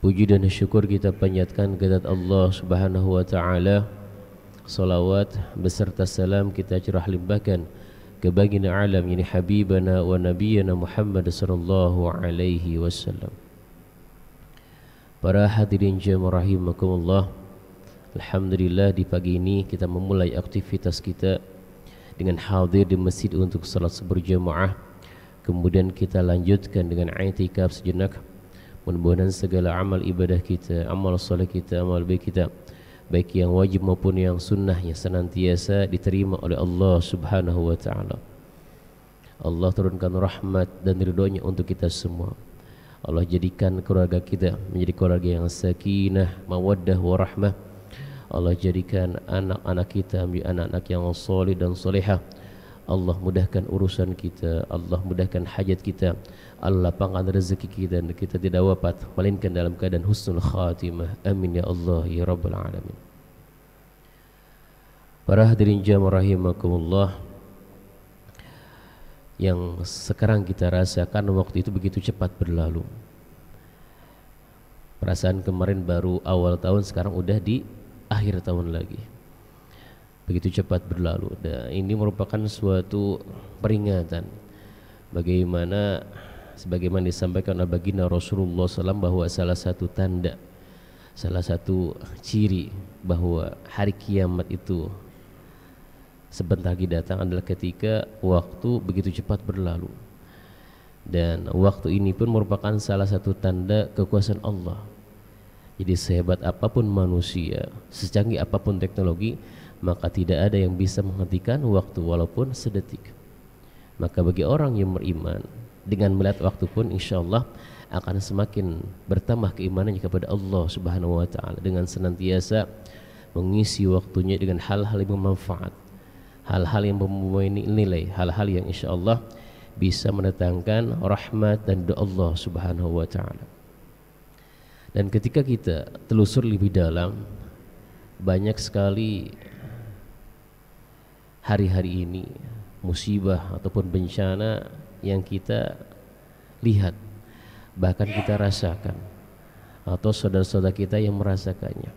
Puji dan syukur kita panjatkan kepada Allah Subhanahu wa taala. Salawat beserta salam kita curah limpahkan ke baginda alam ini habibana wa nabiyana Muhammad sallallahu alaihi wasallam. Para hadirin jemaah rahimakumullah, alhamdulillah di pagi ini kita memulai aktivitas kita dengan hadir di masjid untuk salat berjamaah. Kemudian kita lanjutkan dengan i'tikaf sejenak. Mudah-mudahan segala amal ibadah kita, amal soleh kita, amal baik kita, baik yang wajib maupun yang sunnahnya senantiasa diterima oleh Allah Subhanahu wa taala. Allah turunkan rahmat dan ridhonya untuk kita semua. Allah jadikan keluarga kita menjadi keluarga yang sakinah, mawaddah, warahmah. Allah jadikan anak-anak kita menjadi anak-anak yang soleh dan solehah. Allah mudahkan urusan kita, Allah mudahkan hajat kita, Allah lapangkan rezeki kita dan kita tidak wafat melainkan dalam keadaan husnul khatimah. Amin ya Allah ya rabbal alamin. Para hadirin jamaah rahimakumullah, yang sekarang kita rasakan waktu itu begitu cepat berlalu. Perasaan kemarin baru awal tahun, sekarang udah di akhir tahun lagi. Begitu cepat berlalu, dan ini merupakan suatu peringatan bagaimana sebagaimana disampaikan oleh baginda Rasulullah SAW bahwa salah satu tanda, salah satu ciri bahwa hari kiamat itu sebentar lagi datang adalah ketika waktu begitu cepat berlalu. Dan waktu ini pun merupakan salah satu tanda kekuasaan Allah. Jadi sehebat apapun manusia, secanggih apapun teknologi, maka tidak ada yang bisa menghentikan waktu walaupun sedetik. Maka bagi orang yang beriman, dengan melihat waktu pun insyaallah akan semakin bertambah keimanannya kepada Allah Subhanahu wa taala dengan senantiasa mengisi waktunya dengan hal-hal yang bermanfaat, hal-hal yang mempunyai nilai, hal-hal yang insyaallah bisa mendatangkan rahmat dan doa Allah Subhanahu wa taala. Dan ketika kita telusur lebih dalam, banyak sekali hari-hari ini musibah ataupun bencana yang kita lihat, bahkan kita rasakan, atau saudara-saudara kita yang merasakannya.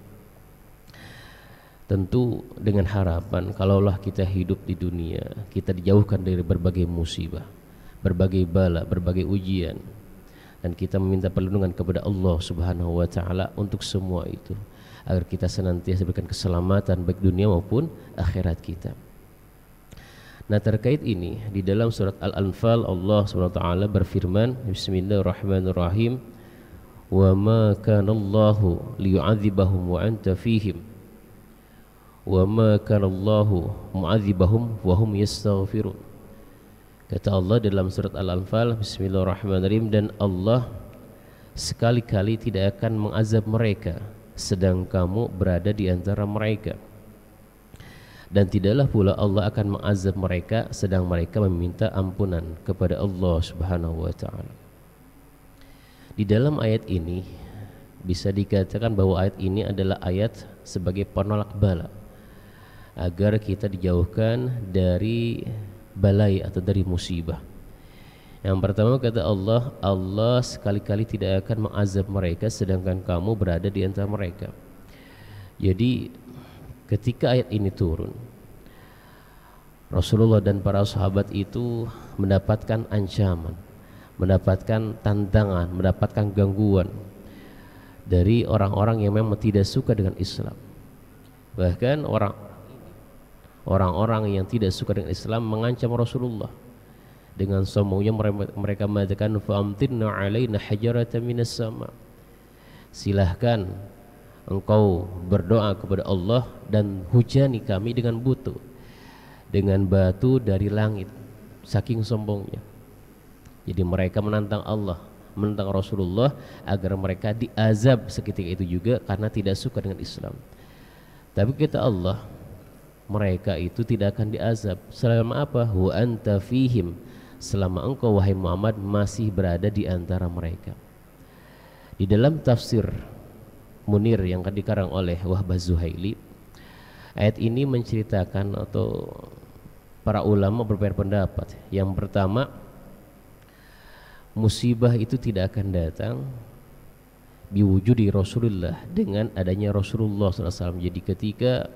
Tentu dengan harapan kalaulah kita hidup di dunia, kita dijauhkan dari berbagai musibah, berbagai bala, berbagai ujian, dan kita meminta perlindungan kepada Allah Subhanahu wa taala untuk semua itu, agar kita senantiasa berikan keselamatan baik dunia maupun akhirat kita. Nah, terkait ini di dalam surat Al-Anfal Allah SWT berfirman, Bismillahirrahmanirrahim, wa ma kana Allahu liyu'adzibahum wa anta fihim wa ma kana Allahu mu'adzibahum wa hum yastaghfirun. Kata Allah dalam surat Al-Anfal, Bismillahirrahmanirrahim, dan Allah sekali-kali tidak akan mengazab mereka sedang kamu berada di antara mereka, dan tidaklah pula Allah akan mengazab mereka sedang mereka meminta ampunan kepada Allah Subhanahu wa taala. Di dalam ayat ini bisa dikatakan bahwa ayat ini adalah ayat sebagai penolak bala, agar kita dijauhkan dari balai atau dari musibah. Yang pertama kata Allah, Allah sekali-kali tidak akan mengazab mereka sedangkan kamu berada di antara mereka. Jadi ketika ayat ini turun, Rasulullah dan para sahabat itu mendapatkan ancaman, mendapatkan tantangan, mendapatkan gangguan dari orang-orang yang memang tidak suka dengan Islam. Bahkan orang-orang yang tidak suka dengan Islam mengancam Rasulullah dengan sombongnya. Mereka mengatakan, fa'amtirna alaina hajaratan minas sama, silahkan engkau berdoa kepada Allah dan hujani kami dengan batu dari langit. Saking sombongnya. Jadi mereka menantang Allah, menantang Rasulullah agar mereka diazab seketika itu juga karena tidak suka dengan Islam. Tapi kata Allah, mereka itu tidak akan diazab selama apa? Wa anta fihim, selama engkau wahai Muhammad masih berada di antara mereka. Di dalam tafsir Munir yang dikarang oleh Wahbah Zuhaili, ayat ini menceritakan atau para ulama berbeda pendapat. Yang pertama, musibah itu tidak akan datang biwujudi Rasulullah, dengan adanya Rasulullah SAW. Jadi ketika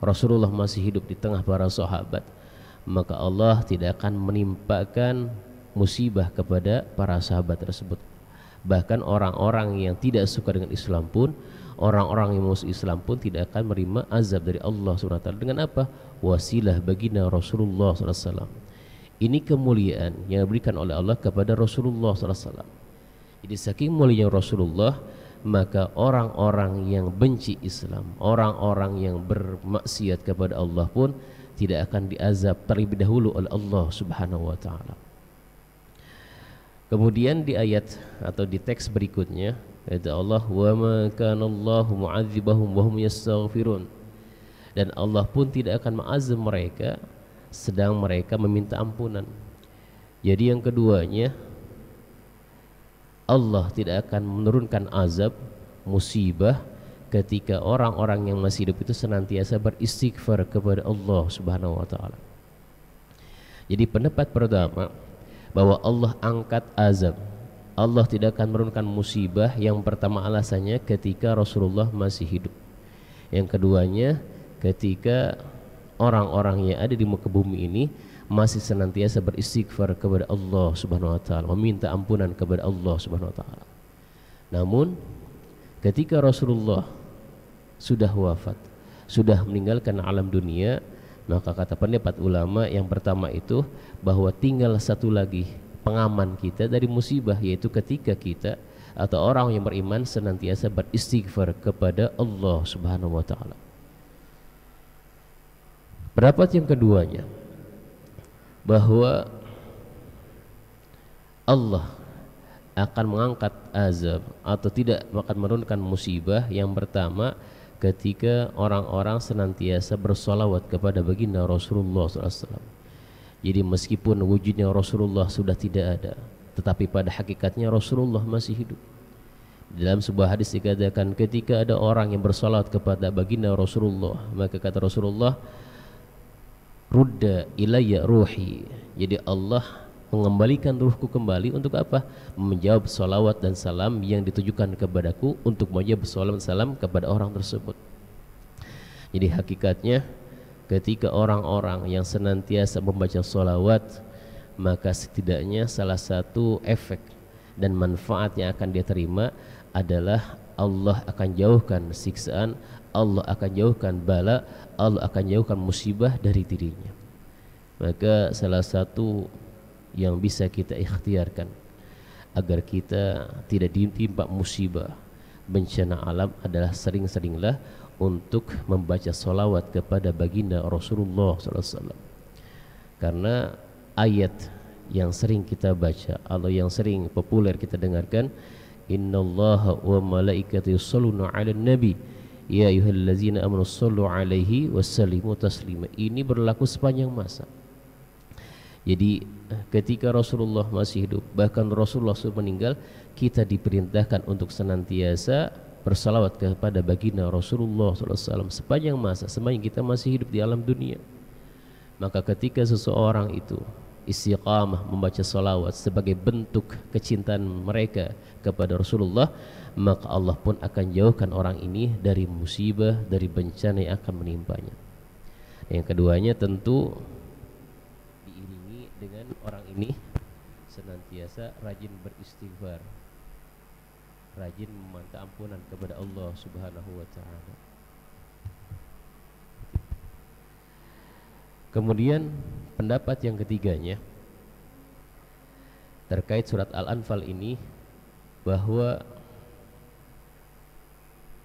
Rasulullah masih hidup di tengah para sahabat, maka Allah tidak akan menimpakan musibah kepada para sahabat tersebut. Bahkan orang-orang yang tidak suka dengan Islam pun, orang-orang yang musuh Islam pun tidak akan menerima azab dari Allah SWT. Dengan apa? Wasilah baginda Rasulullah SAW. Ini kemuliaan yang diberikan oleh Allah kepada Rasulullah SAW. Jadi saking mulianya Rasulullah, maka orang-orang yang benci Islam, orang-orang yang bermaksiat kepada Allah pun tidak akan diazab terlebih dahulu oleh Allah Subhanahu wa taala. Kemudian di ayat atau di teks berikutnya, kata Allah, "Wa ma kana Allahu mu'adzibahum wa hum yastaghfirun." Dan Allah pun tidak akan mengazab mereka sedang mereka meminta ampunan. Jadi yang keduanya, Allah tidak akan menurunkan azab, musibah ketika orang-orang yang masih hidup itu senantiasa beristighfar kepada Allah Subhanahu wa taala. Jadi pendapat pertama bahwa Allah angkat azab, Allah tidak akan menurunkan musibah, yang pertama alasannya ketika Rasulullah masih hidup. Yang keduanya ketika orang-orang yang ada di muka bumi ini masih senantiasa beristighfar kepada Allah Subhanahu wa taala, meminta ampunan kepada Allah Subhanahu wa taala. Namun ketika Rasulullah sudah wafat, sudah meninggalkan alam dunia, maka kata pendapat ulama yang pertama itu bahwa tinggal satu lagi pengaman kita dari musibah, yaitu ketika kita atau orang yang beriman senantiasa beristighfar kepada Allah Subhanahu wa taala. Pendapat yang keduanya bahwa Allah akan mengangkat azab atau tidak akan menurunkan musibah, yang pertama ketika orang-orang senantiasa bersolawat kepada baginda Rasulullah SAW. Jadi meskipun wujudnya Rasulullah sudah tidak ada, tetapi pada hakikatnya Rasulullah masih hidup. Dalam sebuah hadis dikatakan ketika ada orang yang bersolawat kepada baginda Rasulullah, maka kata Rasulullah, "Rudda ilayya ruhi." Jadi Allah mengembalikan ruhku kembali untuk apa? Menjawab salawat dan salam yang ditujukan kepadaku, untuk menjawab salawat dan salam kepada orang tersebut. Jadi hakikatnya ketika orang-orang yang senantiasa membaca salawat, maka setidaknya salah satu efek dan manfaat yang akan dia terima adalah Allah akan jauhkan siksaan, Allah akan jauhkan bala, Allah akan jauhkan musibah dari dirinya. Maka salah satu yang bisa kita ikhtiarkan agar kita tidak ditimpa musibah, bencana alam adalah sering-seringlah untuk membaca salawat kepada baginda Rasulullah SAW. Karena ayat yang sering kita baca atau yang sering populer kita dengarkan, "Innallaha wa malaikatahu yusholluna 'alan nabi ya ayyuhallazina amanu shollu 'alaihi wasallimu taslima." Ini berlaku sepanjang masa. Jadi ketika Rasulullah masih hidup, bahkan Rasulullah sudah meninggal, kita diperintahkan untuk senantiasa bersalawat kepada baginda Rasulullah SAW sepanjang masa, sepanjang kita masih hidup di alam dunia. Maka ketika seseorang itu istiqamah membaca salawat sebagai bentuk kecintaan mereka kepada Rasulullah, maka Allah pun akan jauhkan orang ini dari musibah, dari bencana yang akan menimpanya. Yang keduanya tentu diiringi dengan orang ini senantiasa rajin beristighfar, rajin meminta ampunan kepada Allah Subhanahu wa taala. Kemudian pendapat yang ketiganya terkait surat Al-Anfal ini, bahwa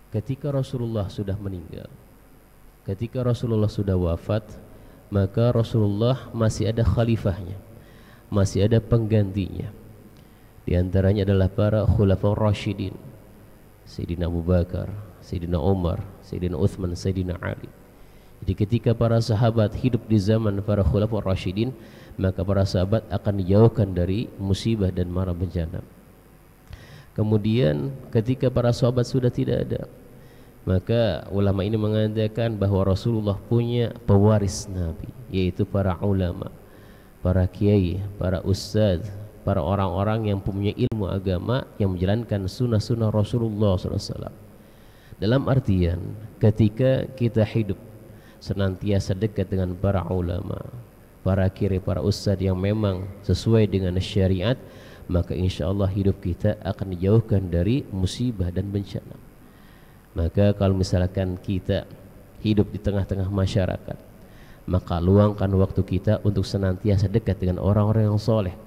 ketika Rasulullah sudah meninggal, ketika Rasulullah sudah wafat, maka Rasulullah masih ada khalifahnya, masih ada penggantinya. Di antaranya adalah para khulafaur rasyidin, Sayyidina Abu Bakar, Sayyidina Umar, Sayyidina Uthman, Sayyidina Ali. Jadi ketika para sahabat hidup di zaman para khulafaur rasyidin, maka para sahabat akan dijauhkan dari musibah dan mara bencana. Kemudian ketika para sahabat sudah tidak ada, maka ulama ini mengatakan bahwa Rasulullah punya pewaris Nabi, yaitu para ulama, para kiai, para ustadz, para orang-orang yang punya ilmu agama yang menjalankan sunnah-sunnah Rasulullah SAW. Dalam artian ketika kita hidup senantiasa dekat dengan para ulama, para kiai, para ustadz yang memang sesuai dengan syariat, maka insya Allah hidup kita akan dijauhkan dari musibah dan bencana. Maka kalau misalkan kita hidup di tengah-tengah masyarakat, maka luangkan waktu kita untuk senantiasa dekat dengan orang-orang yang soleh.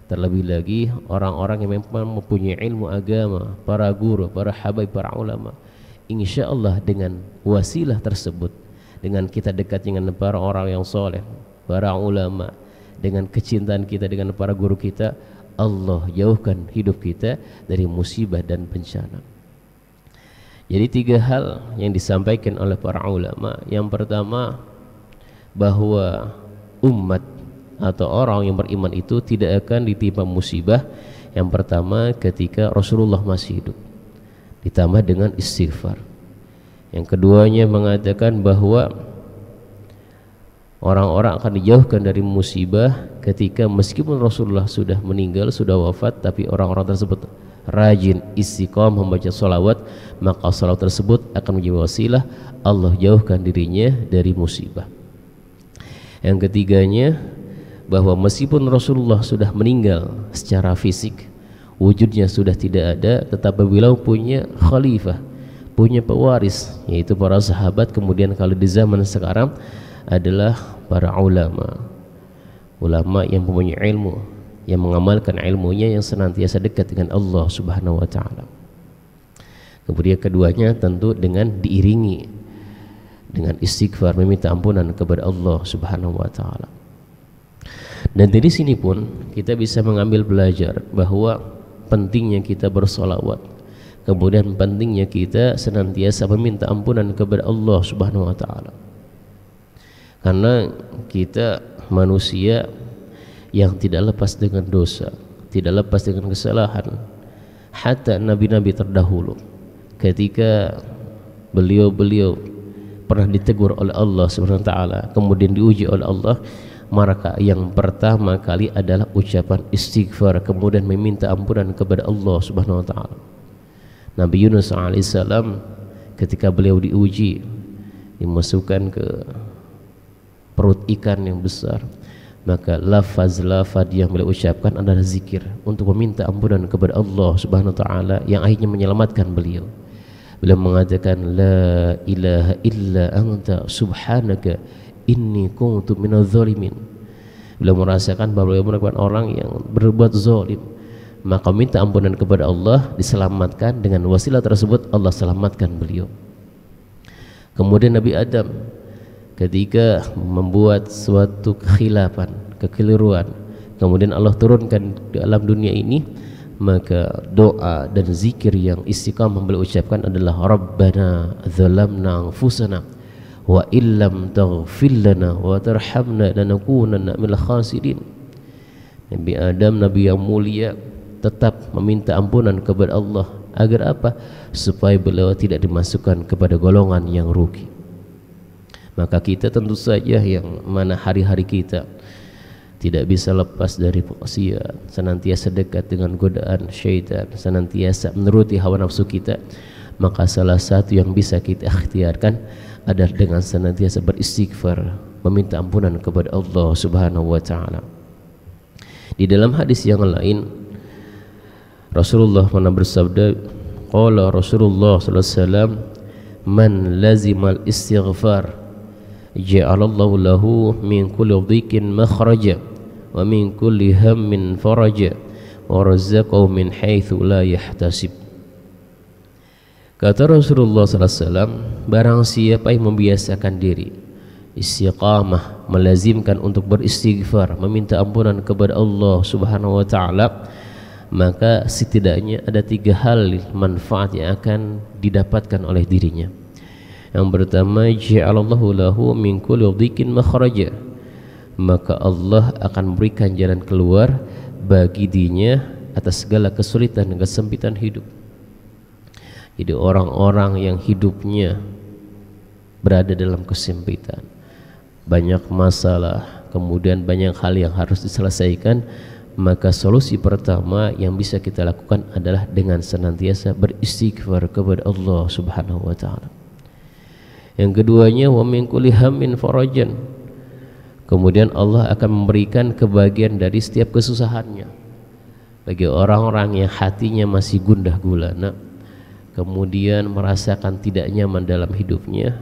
Terlebih lagi orang-orang yang memang mempunyai ilmu agama, para guru, para habaib, para ulama. Insya Allah dengan wasilah tersebut, dengan kita dekat dengan para orang yang soleh, para ulama, dengan kecintaan kita dengan para guru kita, Allah jauhkan hidup kita dari musibah dan bencana. Jadi 3 hal yang disampaikan oleh para ulama. Yang pertama, bahwa umat atau orang yang beriman itu tidak akan ditimpa musibah. Yang pertama ketika Rasulullah masih hidup, ditambah dengan istighfar. Yang keduanya mengatakan bahwa orang-orang akan dijauhkan dari musibah ketika meskipun Rasulullah sudah meninggal, sudah wafat, tapi orang-orang tersebut rajin istiqamah membaca salawat, maka salawat tersebut akan menjadi wasilah Allah jauhkan dirinya dari musibah. Yang ketiganya, bahwa meskipun Rasulullah sudah meninggal secara fisik, wujudnya sudah tidak ada, tetapi beliau punya khalifah, punya pewaris, yaitu para sahabat. Kemudian kalau di zaman sekarang adalah para ulama, ulama yang mempunyai ilmu, yang mengamalkan ilmunya, yang senantiasa dekat dengan Allah Subhanahu wa taala. Kemudian keduanya tentu dengan diiringi dengan istighfar, meminta ampunan kepada Allah Subhanahu wa taala. Dan dari sini pun kita bisa mengambil belajar bahwa pentingnya kita bersolawat, kemudian pentingnya kita senantiasa meminta ampunan kepada Allah Subhanahu wa taala. Karena kita manusia yang tidak lepas dengan dosa, tidak lepas dengan kesalahan. Hatta nabi-nabi terdahulu ketika beliau-beliau pernah ditegur oleh Allah Subhanahu wa taala, kemudian diuji oleh Allah, maka yang pertama kali adalah ucapan istighfar, kemudian meminta ampunan kepada Allah Subhanahu wa taala. Nabi Yunus alaihissalam ketika beliau diuji, dimasukkan ke perut ikan yang besar, maka lafaz yang beliau ucapkan adalah zikir untuk meminta ampunan kepada Allah Subhanahu wa taala yang akhirnya menyelamatkan beliau. Beliau mengatakan la ilaha illa anta subhanaka inni kuntu minadz zalimin. Beliau merasakan bahwa beliau merupakan orang yang berbuat zalim, maka minta ampunan kepada Allah, diselamatkan. Dengan wasilah tersebut Allah selamatkan beliau. Kemudian Nabi Adam ketika membuat suatu kekhilafan, kekeliruan, kemudian Allah turunkan di alam dunia ini, maka doa dan zikir yang istiqamah beliau ucapkan adalah Rabbana zalamna anfusana wa illam taghfir lana wa tarhamna lanakunanna minal khasirin. Nabi Adam, nabi yang mulia, tetap meminta ampunan kepada Allah. Agar apa? Supaya beliau tidak dimasukkan kepada golongan yang rugi. Maka kita tentu saja yang mana hari-hari kita tidak bisa lepas dari maksiat, senantiasa dekat dengan godaan syaitan, senantiasa menuruti hawa nafsu kita, maka salah satu yang bisa kita ikhtiarkan adalah dengan senantiasa beristighfar, meminta ampunan kepada Allah Subhanahu wa taala. Di dalam hadis yang lain Rasulullah pernah bersabda, qala Rasulullah sallallahu alaihi wasallam, man lazimal istighfar ja'alallahu lahu min kulli dhiqin makhraja wa min kulli hammin faraja wa razzaqahu min haitsu la yahtasib. Kata Rasulullah SAW, barang siapa yang membiasakan diri istiqamah, melazimkan untuk beristighfar, meminta ampunan kepada Allah Subhanahu wa taala, maka setidaknya ada 3 hal manfaat yang akan didapatkan oleh dirinya. Yang pertama, ja'alallahu lahu min kulli dhiqin makhraja, maka Allah akan memberikan jalan keluar bagi dirinya atas segala kesulitan dan kesempitan hidup. Jadi orang-orang yang hidupnya berada dalam kesempitan, banyak masalah, kemudian banyak hal yang harus diselesaikan, maka solusi pertama yang bisa kita lakukan adalah dengan senantiasa beristighfar kepada Allah Subhanahu wa taala. Yang keduanya, wa min kulli hammin farajan. Kemudian Allah akan memberikan kebahagiaan dari setiap kesusahannya. Bagi orang-orang yang hatinya masih gundah gulana, kemudian merasakan tidak nyaman dalam hidupnya,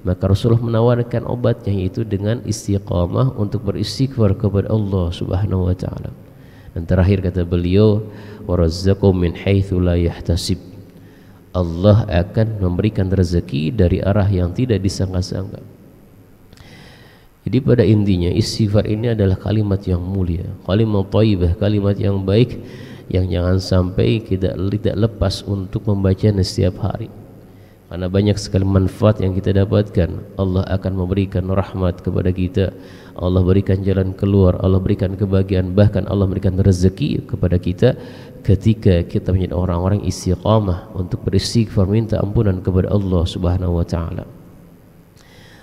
maka Rasulullah menawarkan obatnya, yaitu dengan istiqamah untuk beristighfar kepada Allah Subhanahu wa taala. Dan terakhir kata beliau, warazzaqum min haitsu la yahtasib. Allah akan memberikan rezeki dari arah yang tidak disangka-sangka. Jadi pada intinya istighfar ini adalah kalimat yang mulia, kalimat thayyibah, kalimat yang baik yang jangan sampai kita tidak lepas untuk membacanya setiap hari. Karena banyak sekali manfaat yang kita dapatkan. Allah akan memberikan rahmat kepada kita, Allah berikan jalan keluar, Allah berikan kebahagiaan, bahkan Allah berikan rezeki kepada kita ketika kita menjadi orang-orang istiqamah untuk beristighfar, minta ampunan kepada Allah Subhanahu wa taala.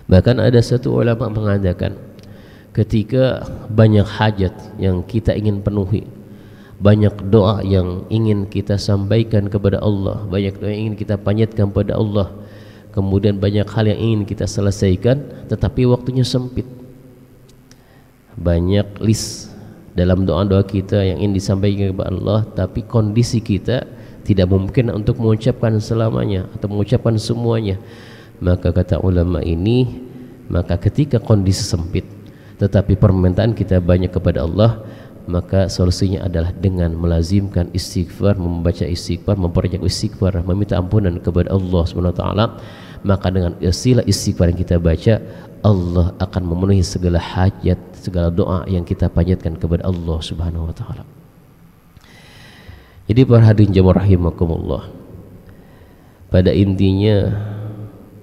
Bahkan ada satu ulama mengatakan, ketika banyak hajat yang kita ingin penuhi, banyak doa yang ingin kita sampaikan kepada Allah, banyak doa yang ingin kita panjatkan kepada Allah, kemudian banyak hal yang ingin kita selesaikan, tetapi waktunya sempit. Banyak list dalam doa-doa kita yang ingin disampaikan kepada Allah, tapi kondisi kita tidak mungkin untuk mengucapkan selamanya atau mengucapkan semuanya. Maka kata ulama ini, maka ketika kondisi sempit tetapi permintaan kita banyak kepada Allah, maka solusinya adalah dengan melazimkan istighfar, membaca istighfar, memperbanyak istighfar, meminta ampunan kepada Allah Subhanahu wa taala. Maka dengan istilah istighfar yang kita baca, Allah akan memenuhi segala hajat, segala doa yang kita panjatkan kepada Allah Subhanahu wa taala. Jadi para hadirin jamaah rahimakumullah, pada intinya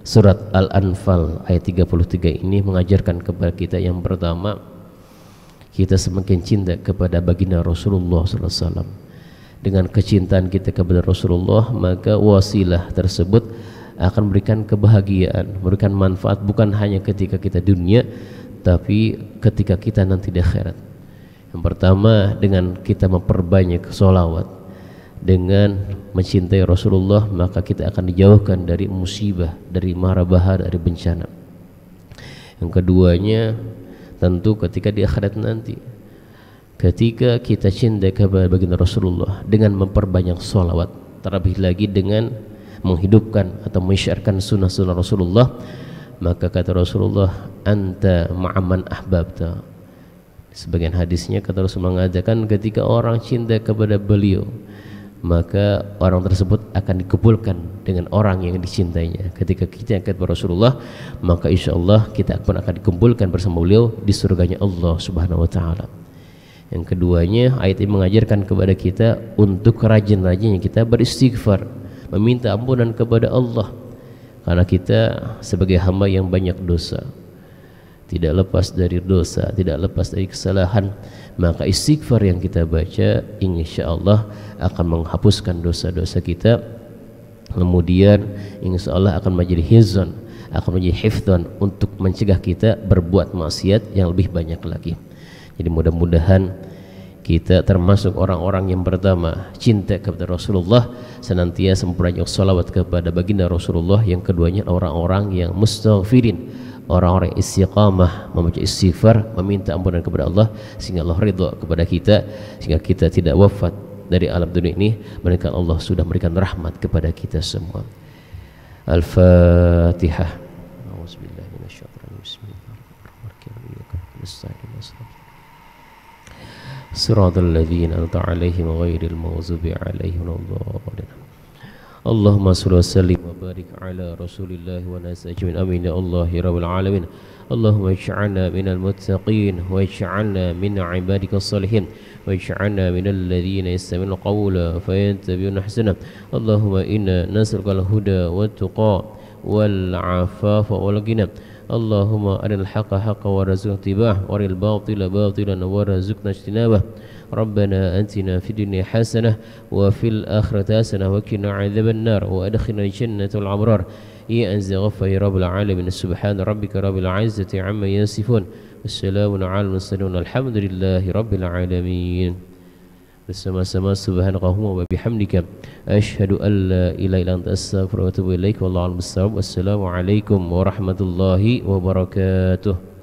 surat Al-Anfal ayat 33 ini mengajarkan kepada kita yang pertama, kita semakin cinta kepada baginda Rasulullah SAW. Dengan kecintaan kita kepada Rasulullah, maka wasilah tersebut akan memberikan kebahagiaan, memberikan manfaat bukan hanya ketika kita dunia, tapi ketika kita nanti di akhirat. Yang pertama, dengan kita memperbanyak sholawat, dengan mencintai Rasulullah, maka kita akan dijauhkan dari musibah, dari mara bahaya, dari bencana. Yang keduanya, tentu ketika di akhirat nanti, ketika kita cinta kepada baginda Rasulullah dengan memperbanyak sholawat, terlebih lagi dengan menghidupkan atau menyiarkan sunnah-sunnah Rasulullah, maka kata Rasulullah, anta ma'aman ahbabta. Sebagian hadisnya kata Rasulullah mengatakan, ketika orang cinta kepada beliau, maka orang tersebut akan dikumpulkan dengan orang yang dicintainya. Ketika kita kepada Rasulullah, maka insya Allah kita pun akan dikumpulkan bersama beliau di surganya Allah Subhanahu wa taala. Yang keduanya, ayat ini mengajarkan kepada kita untuk rajin-rajinnya kita beristighfar, meminta ampunan kepada Allah, karena kita sebagai hamba yang banyak dosa, tidak lepas dari dosa, tidak lepas dari kesalahan. Maka istighfar yang kita baca insya Allah akan menghapuskan dosa-dosa kita, kemudian insya Allah akan menjadi hizan, akan menjadi hifdzan untuk mencegah kita berbuat maksiat yang lebih banyak lagi. Jadi mudah-mudahan kita termasuk orang-orang yang pertama cinta kepada Rasulullah, senantiasa memperbanyak salawat kepada baginda Rasulullah. Yang keduanya orang-orang yang mustaghfirin, orang-orang istiqamah, membaca istighfar, meminta ampunan kepada Allah, sehingga Allah ridha kepada kita, sehingga kita tidak wafat dari alam dunia ini, melainkan Allah sudah memberikan rahmat kepada kita semua. Al-Fatihah. A'udzubillahi minasyaitonir rajim. Bismillahirrahmanirrahim. Siratal ladzina an'amta 'alaihim ghairil maghdubi 'alaihim waladdallin. Allahumma shalli wa sallim wa barik ala Rasulillah wa nas ajmain. Amin ya Allah ya rabbal alamin. Allahumma ij'alna minal muttaqin wa ij'alna min 'ibadikas salihin wa ij'alna minal ladzina yastami'una qawla fayattabi'una ahsana. Allahumma inna nas'aluka al-huda wat tuqa wal 'afafa wal ghina. Allahumma arinal haqqa haqqan warzuqna ittiba'ah wa aril batila batilan warzuqna ijtinabah. Rabbana atina fid dunya hasanah wa fil akhirati hasanah wa qina adzabannar wa adkhilna jannatal abrar. Ya azza ghafar ya rabbal alamin. Subhana rabbika rabbil izzati amma yasifun Wassalamun ala mursalin alhamdulillahi rabbil alamin. Bersama-sama subhanakallahumma wa bihamdika asyhadu an la ilaha illa anta astaghfiruka wa atubu ilaik. Wallahu a'lam bissawab. Wassalamu alaikum warahmatullahi wabarakatuh.